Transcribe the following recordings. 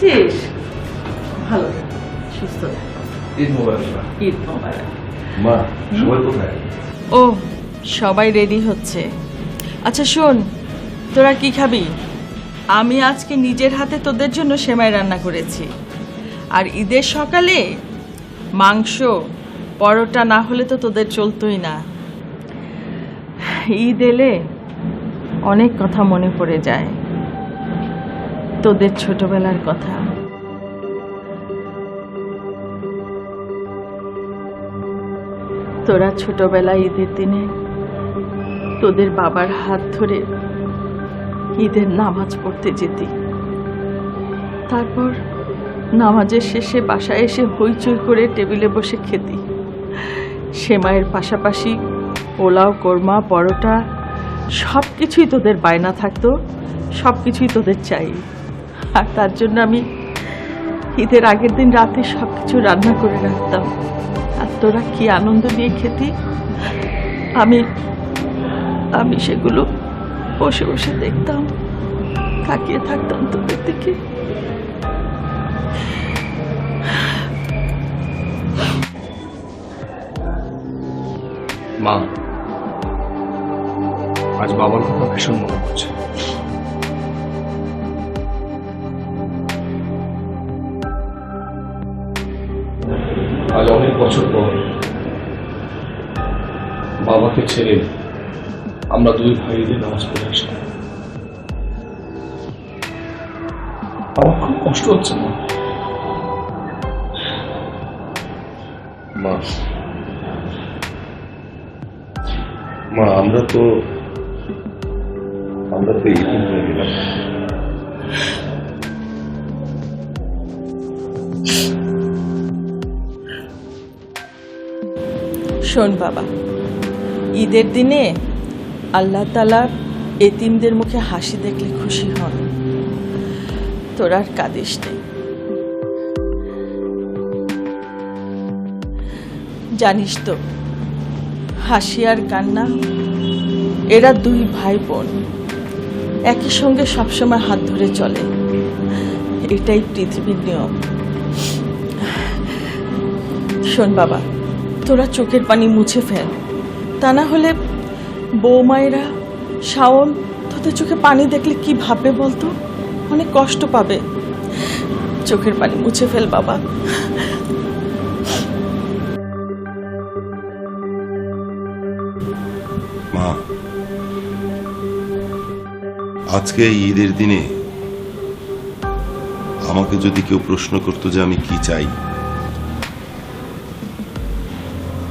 আছিস? ভালো, সুস্থ থাক। ঈদ মোবারক। ঈদ মোবারক। মা, সবাই কোথায়? ও, সবাই রেডি হচ্ছে। আচ্ছা শোন, তোরা কি খাবি? আমি আজকে নিজের হাতে তোদের জন্য সেমাই রান্না করেছি। আর ঈদের সকালে মাংস, পরোটা না হলে তো তোদের চলতোই না। ঈদ এলে অনেক কথা মনে পড়ে যায়, তোদের ছোটবেলার কথা। তোরা ছোটবেলায় ঈদের দিনে তোদের বাবার হাত ধরে ঈদের নামাজ পড়তে যেতি, তারপর নামাজের শেষে বাসায় এসে হইচই করে টেবিলে বসে খেতি। সেমাইয়ের পাশাপাশি পোলাও, কোরমা, পরোটা সব কিছুই তোদের বায়না থাকতো, সব কিছুই তোদের চাই। আর তার জন্য আমি ঈদের আগের দিন রাতে সব কিছু রান্না করে রাখতাম। আর তোরা কি আনন্দ নিয়ে খেতি, আমি আমি সেগুলো বসে বসে দেখতাম, তাকিয়ে থাকতাম তোদের দিকে। মা, আজ বাবার কথা ভীষণ মনে পড়ছে। আজ অনেক বছর পর বাবাকে ছেড়ে আমরা দুই ভাই দিয়ে নামাজ পড়ে আসলাম। আমার খুব কষ্ট হচ্ছে না। মা, মা আমরা তো এতিম হয়ে গেলাম। শোন বাবা, ঈদের দিনে আল্লাহ তাআলা এতিমদের মুখে হাসি দেখলে খুশি হন। তোরা আর কাঁদিস নে। জানিস তো, হাসি আর কান্না এরা দুই ভাই বোন, একই সঙ্গে সবসময় হাত ধরে চলে। এটাই পৃথিবীর নিয়ম। শোন বাবা, তোরা চোখের পানি মুছে ফেল, তা না হলে বৌমায়েরা, শাওন তোদের চোখে পানি দেখলে কি ভাববে বলতো? অনেক কষ্ট পাবে। চোখের পানি মুছে ফেল বাবা। মা, আজকে ঈদের দিনে আমাকে যদি কেউ প্রশ্ন করতো যে আমি কি চাই,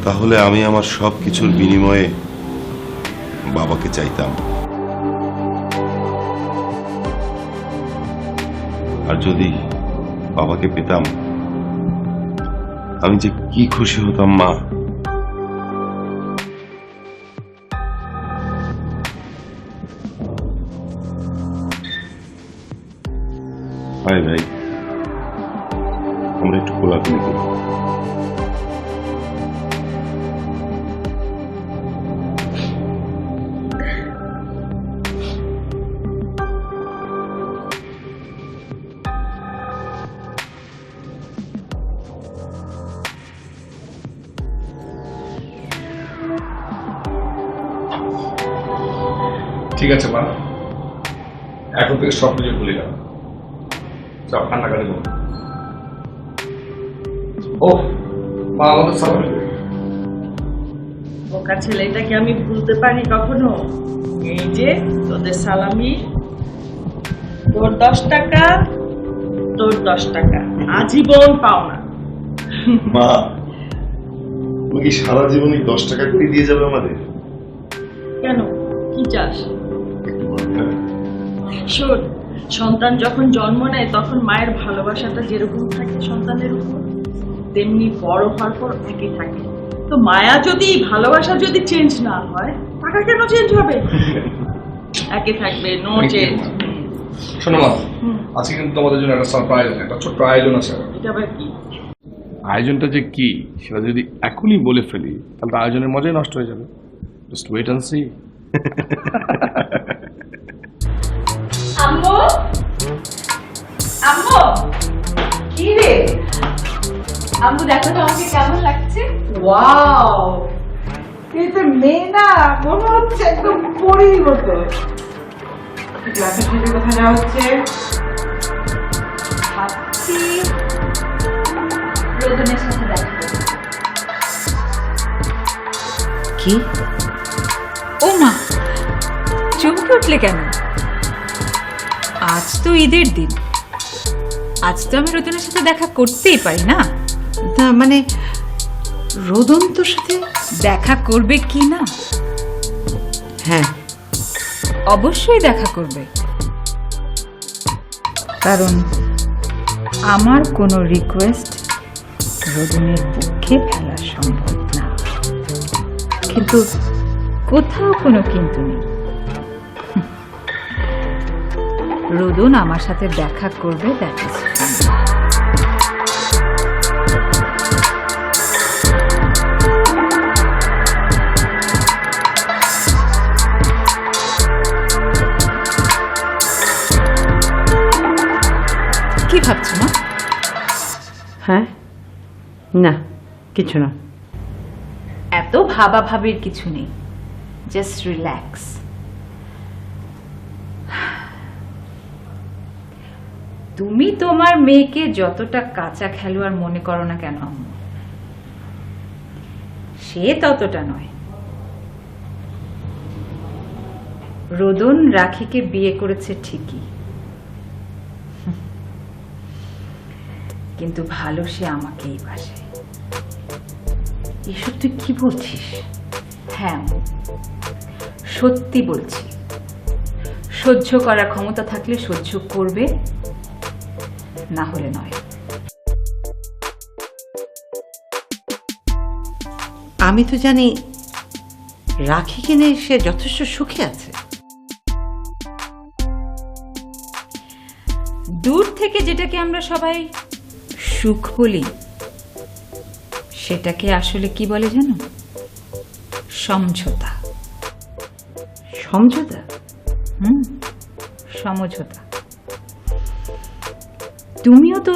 তাহলে আমি আমার সব কিছুর বিনিময়ে বাবাকে চাইতাম। আর যদি বাবাকে পেতাম, আমি যে কি খুশি হতাম মা। ভাই ভাই, আমরা একটু কোলাকুলি করি। ঠিক আছে মা, এখন থেকে সব কিছু ভুলে গেল। সব কান্নাকাটি করো। ও মা, আমাদের সালামি। ওকা ছেলেটাকে আমি ভুলতে পারি কখনো? এই যে তোদের সালামি, তোর 10 টাকা, তোর 10 টাকা, আজীবন পাওনা। মা, তুমি কি সারা জীবন এই 10 টাকা করে দিয়ে যাবে আমাদের? কেন, কি চাস? শোন, সন্তান যখন জন্ম নেয় তখন মায়ের ভালোবাসাটা যেরকম থাকে সন্তানের উপর, তেমনি বড় হওয়ার পর একই থাকে। তো মায়া যদি, ভালোবাসা যদি চেঞ্জ না হয়, টাকা কেন চেঞ্জ হবে? একই থাকবে, নো চেঞ্জ। শোনো মা, আজকে কিন্তু তোমাদের জন্য একটা সারপ্রাইজ আছে, একটা ছোট্ট আয়োজন আছে। এটা আবার কি? আয়োজনটা যে কি সেটা যদি এখনই বলে ফেলি তাহলে আয়োজনের মজাই নষ্ট হয়ে যাবে। Just wait and see. আম্মু, আম্মু, কি রে আম্মু, দেখো তো আমাকে কেমন লাগছে। ওয়াও, এই তো মেয়ে না, মনে হচ্ছে একদম পরীর মতো। ক্লাসের সাথে কোথায় যাওয়া হচ্ছে? ভাবছি রোদনের সাথে দেখা করব। কি? ও মা, চমকে উঠলে কেন? আজ তো ঈদের দিন, আজ তো আমি রোদনের সাথে দেখা করতেই পারি না। না মানে রোদন তোর সাথে দেখা করবে কি না? হ্যাঁ, অবশ্যই দেখা করবে, কারণ আমার কোনো রিকোয়েস্ট রোদনের পক্ষে ফেলা সম্ভব না। কিন্তু কোথাও কোনো কিন্তু নেই। রোদন আমার সাথে দেখা করবে, দ্যাট ইজ কি ভাবছো না? হ্যাঁ, না কিছু না। এত ভাবাভাবির কিছু নেই, জাস্ট রিল্যাক্স। তুমি তোমার মেয়েকে যতটা কাঁচা খেলোয়াড় মনে করো না কেন আম্মু, সে ততটা নয়। রোদন রাখিকে বিয়ে করেছে ঠিকই, কিন্তু ভালো সে আমাকেই বাসে। এসব তুই কি বলছিস? হ্যাঁ আম্মু, সত্যি বলছি। সহ্য করার ক্ষমতা থাকলে সহ্য করবে, না হলে নয়। আমি তো জানি রাখি কিনে সে যথেষ্ট সুখে আছে। দূর থেকে যেটাকে আমরা সবাই সুখ বলি, সেটাকে আসলে কি বলে জানো? সমঝোতা। সমঝোতা? সমঝোতা। তুমিও তো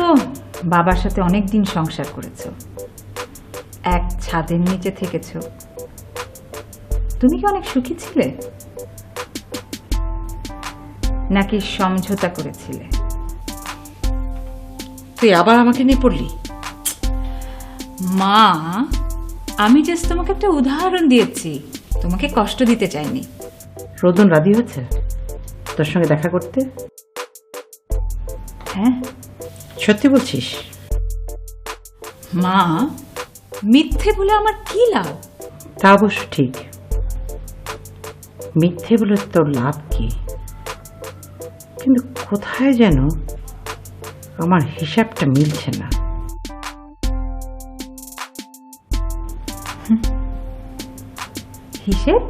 বাবার সাথে অনেক দিন সংসার করেছো, এক ছাদের নিচে থেকেছো। তুমি কি অনেক সুখী ছিলে, নাকি সমঝোতা করেছিলে? তুই আবার আমাকে নিয়ে পড়লি? মা, আমি জাস্ট তোমাকে একটা উদাহরণ দিয়েছি, তোমাকে কষ্ট দিতে চাইনি। রোদন রাজি হচ্ছে তোর সঙ্গে দেখা করতে? হ্যাঁ, সত্যি বলছিস? মা, মিথ্যে বলে আমার কি লাভ? তা অবশ্য ঠিক, মিথ্যে বলে তোর লাভ কি? কিন্তু কোথায় যেন আমার হিসাবটা মিলছে না। হিসেব?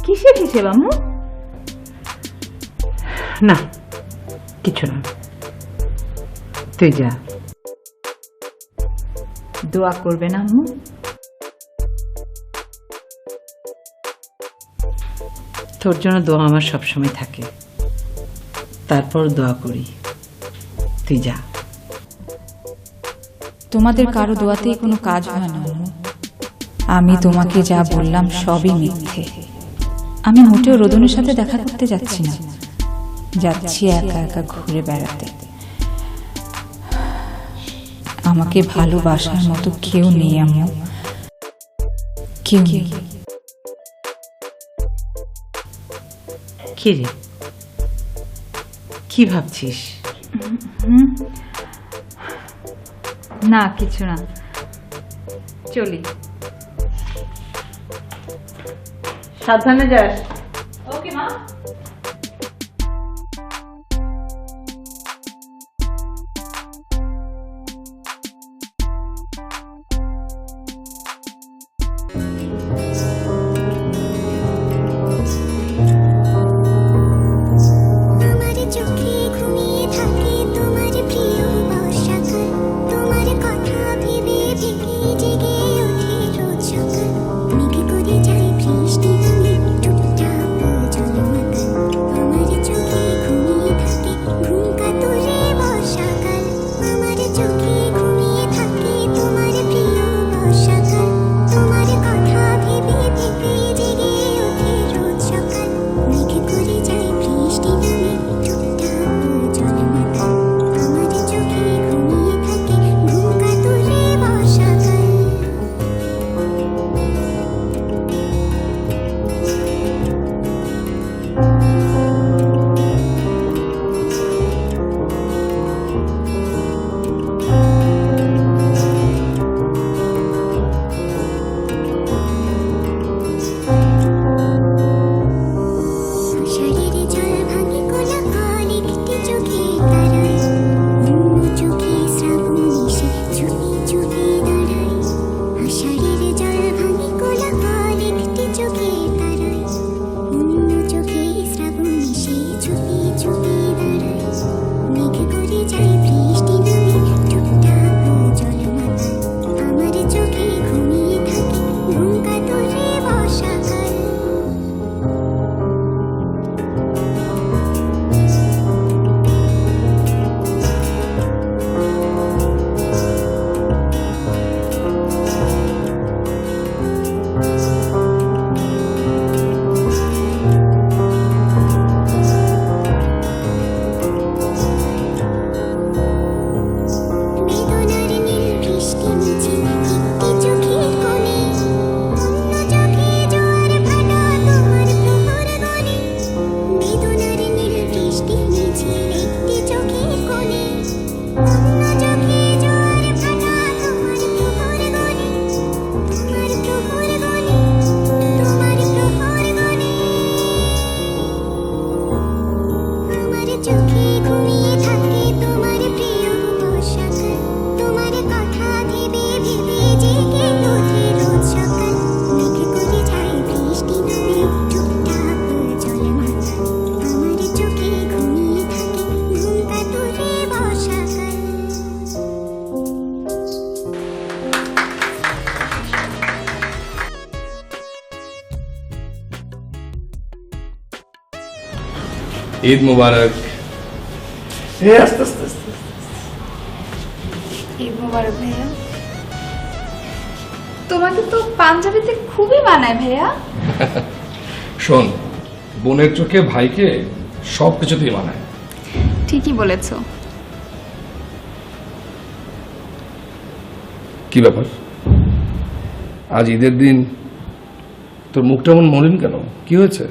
কিসের হিসেব আম্মু? না কিছু না, তুই যা। দোয়া করবে না আম্মু? তোর জন্য দোয়া আমার সবসময় থাকে, তারপর দোয়া করি। তুই যা। তোমাদের কারো দোয়াতেই কোনো কাজ হয় না আম্মু। আমি তোমাকে যা বললাম সবই মিথ্যে। আমি মোটেও রোদনের সাথে দেখা করতে যাচ্ছি না, যাচ্ছি একা একা ঘুরে বেড়াতে। আমাকে ভালোবাসার মতো কেউ নেই আম্মু, কেউ নেই। কি রে, কি ভাবছিস? না কিছু না, চলি। সাবধানে যাস। ওকে মা। ঈদ মুবারক। আস্তে আস্তে আস্তে। ঈদ মোবারক ভাইয়া। তোমাকে তো পাঞ্জাবিতে খুবই মানায় ভাইয়া। শোন, বোনের চোখে ভাইকে সব কিছুতেই মানায়। ঠিকই বলেছো। কি ব্যাপার, আজ ঈদের দিন তোর মুখটা এমন মলিন কেন? কি হয়েছে?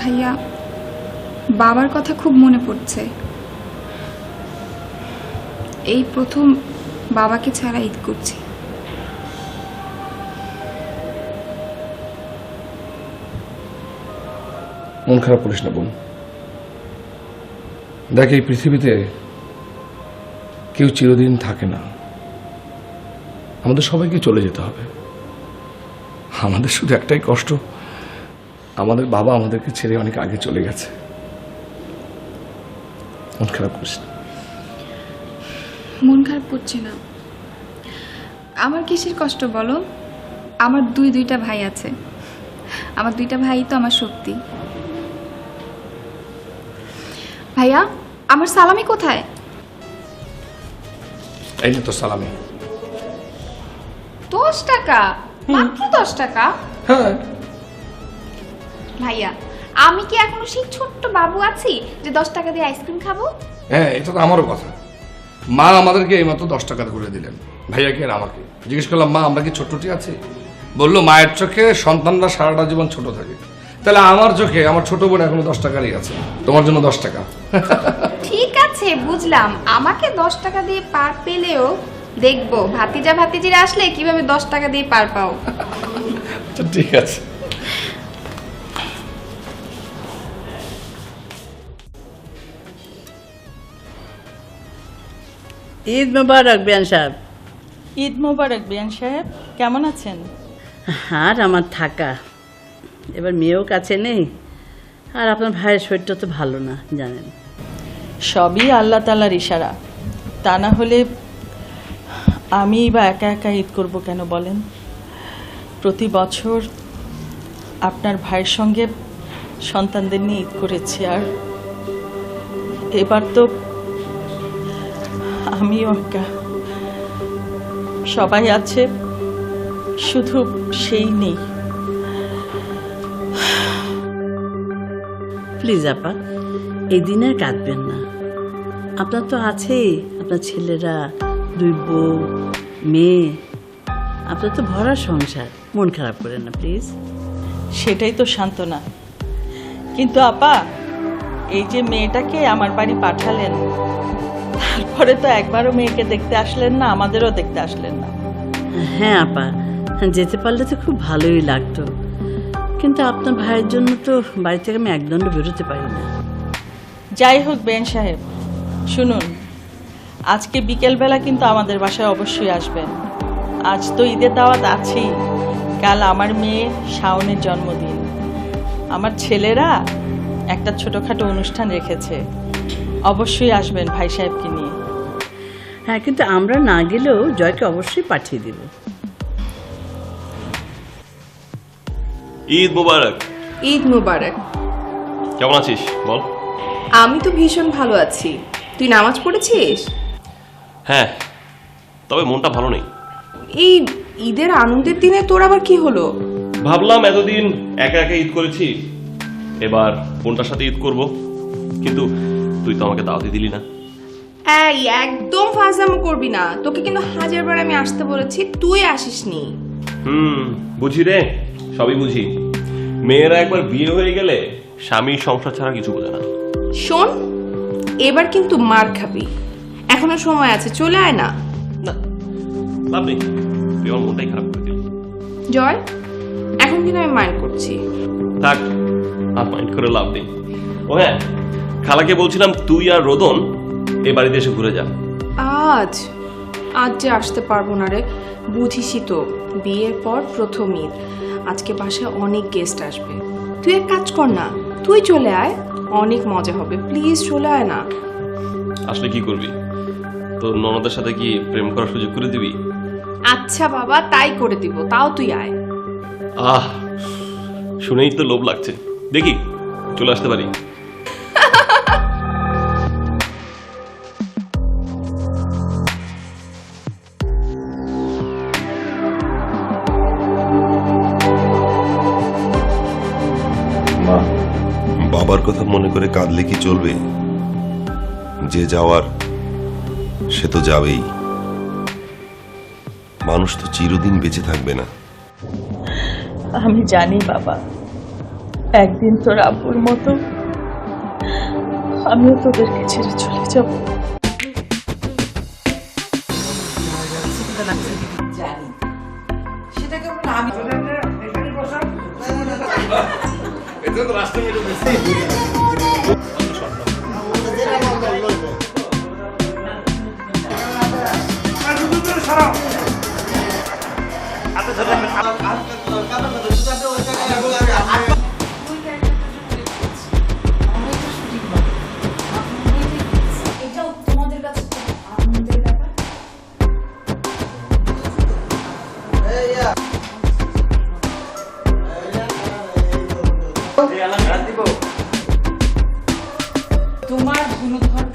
ভাইয়া, বাবার কথা খুব মনে পড়ছে। এই প্রথম বাবাকে ছাড়া ঈদ করছি। মন খারাপ করিস না বোন। দেখ, এই পৃথিবীতে কেউ চিরদিন থাকে না। আমাদের সবাইকে চলে যেতে হবে। আমাদের শুধু একটাই কষ্ট, আমাদের বাবা আমাদেরকে ছেড়ে অনেক আগে চলে গেছে। মন খারাপ করিস না। মন খারাপ করছি না। আমার কিসের কষ্ট বলো? আমার দুইটা ভাই আছে। আমার দুইটা ভাই তো আমার শক্তি। ভাইয়া, আমার সালামি কোথায়? এই না তো সালামি। 10 টাকা, মাত্র 10 টাকা। হ্যাঁ, ভাইয়া, আমি কি এখনো সেই ছোট্ট বাবু আছি যে 10 টাকা দিয়ে আইসক্রিম খাবো? হ্যাঁ, এটা তো আমারও কথা। মা আমাদেরকে এইমাত্র 10 টাকা করে দিলেন, ভাইয়াকে আর আমাকে। জিজ্ঞেস করলাম, মা আমরা কি ছোটটি আছি? বললো, মায়ের চোখে সন্তানরা সারাটা জীবন ছোট থাকে। তাহলে আমার চোখে আমার ছোট বোন এখনো 10 টাকারই আছে। তোমার জন্য 10 টাকা। ঠিক আছে, বুঝলাম। আমাকে 10 টাকা দিয়ে পার পেলেও দেখবো ভাতিজা ভাতিজিরা আসলে কিভাবে 10 টাকা দিয়ে পার পাও। ঠিক আছে। ঈদ মোবারক বিয়ান সাহেব। ঈদ মোবারক বিয়ান সাহেব, কেমন আছেন? আর আমার থাকা, এবার মেয়েও কাছে নেই, আর আপনার ভাইয়ের শরীরটা তো ভালো না জানেন। সবই আল্লাহ তাআলার ইশারা। তা না হলে আমি বা একা একা ঈদ করব কেন বলেন? প্রতি বছর আপনার ভাইয়ের সঙ্গে সন্তানদের নিয়ে ঈদ করেছি, আর এবার তো আমিও একা। সবাই আছে, শুধু সেই নেই। প্লিজ আপা, এই দিন আর কাঁদবেন না। আপনার তো আছেই আপনার ছেলেরা, 2 বউ, মেয়ে। আপনার তো ভরা সংসার। মন খারাপ করেন না প্লিজ। সেটাই তো সান্ত্বনা। কিন্তু আপা, এই যে মেয়েটাকে আমার বাড়ি পাঠালেন, তারপরে তো একবারও মেয়েকে দেখতে আসলেন না, আমাদেরও দেখতে আসলেন না। হ্যাঁ আপা, যেতে পারলে তো খুব ভালোই লাগতো, কিন্তু আপনার ভাইয়ের জন্য তো বাড়ি থেকে আমি একদণ্ড বেরোতে পারি না। যাই হোক বেন সাহেব, শুনুন, আজকে বিকেলবেলা কিন্তু আমাদের বাসায় অবশ্যই আসবেন। আজ তো ঈদের দাওয়াত আছেই। কাল আমার মেয়ে শাওনের জন্মদিন। আমার ছেলেরা একটা ছোটখাটো অনুষ্ঠান রেখেছে। অবশ্যই আসবেন ভাই সাহেবকে নিয়ে। হ্যাঁ, কিন্তু আমরা না গেলেও জয়কে অবশ্যই পাঠিয়ে দেব। ঈদ মুবারক। ঈদ মুবারক। কেমন আছিস বল? আমি তো ভীষণ ভালো আছি। তুই নামাজ পড়েছিস? হ্যাঁ, তবে মনটা ভালো নেই। এই ঈদের আনন্দের দিনে তোর আবার কি হলো? ভাবলাম এতদিন একা একা ঈদ করেছি, এবার বোনটার সাথে ঈদ করব, কিন্তু তুই তো আমাকে দাওয়াতই দিলি না। এই একদম ফাজলামো করবি না। তোকে কিন্তু 1000বার আমি আসতে বলেছি, তুই আসিসনি। বুঝি রে, সবই বুঝি। মেয়েরা একবার বিয়ে হয়ে গেলে স্বামীর সংসার ছাড়া কিছু বোঝে না। শোন, এবার কিন্তু মার খাবি। এখনো সময় আছে, চলে আয় না। না, লাভ নেই, তুই আমার মনটাই খারাপ করে দিলি। জয়, এখন কিন্তু আমি মাইন্ড করছি। থাক, আর মাইন্ড করে লাভ নেই। ও হ্যাঁ, খালাকে বলছিলাম তুই আর রোদন এ বাড়িতে এসে ঘুরে যা। আজ যে আসতে পারবো না রে, বুঝিসই তো, বিয়ের পর প্রথম ঈদ। আজকে বাসায় অনেক গেস্ট আসবে। তুই এক কাজ কর না, তুই চলে আয়, অনেক মজা হবে। প্লিজ চলে আয় না। আসলে কি করবি? তোর ননদের সাথে কি প্রেম করার সুযোগ করে দিবি? আচ্ছা বাবা, তাই করে দিব, তাও তুই আয়। আহ, শুনেই তো লোভ লাগছে। দেখি চলে আসতে পারি? মা, বাবার কথা মনে করে কাঁদলে কি চলবে? যে যাওয়ার সে তো যাবেই। মানুষ তো চিরদিন বেঁচে থাকবে না। আমি জানি বাবা, একদিন তোর আব্বুর মতো আমিও তোদেরকে ছেড়ে চলে যাব। জানি সেটাকে আমি এটাও তোমাদের কাছে আনন্দের ব্যাপার। তোমার গুণধর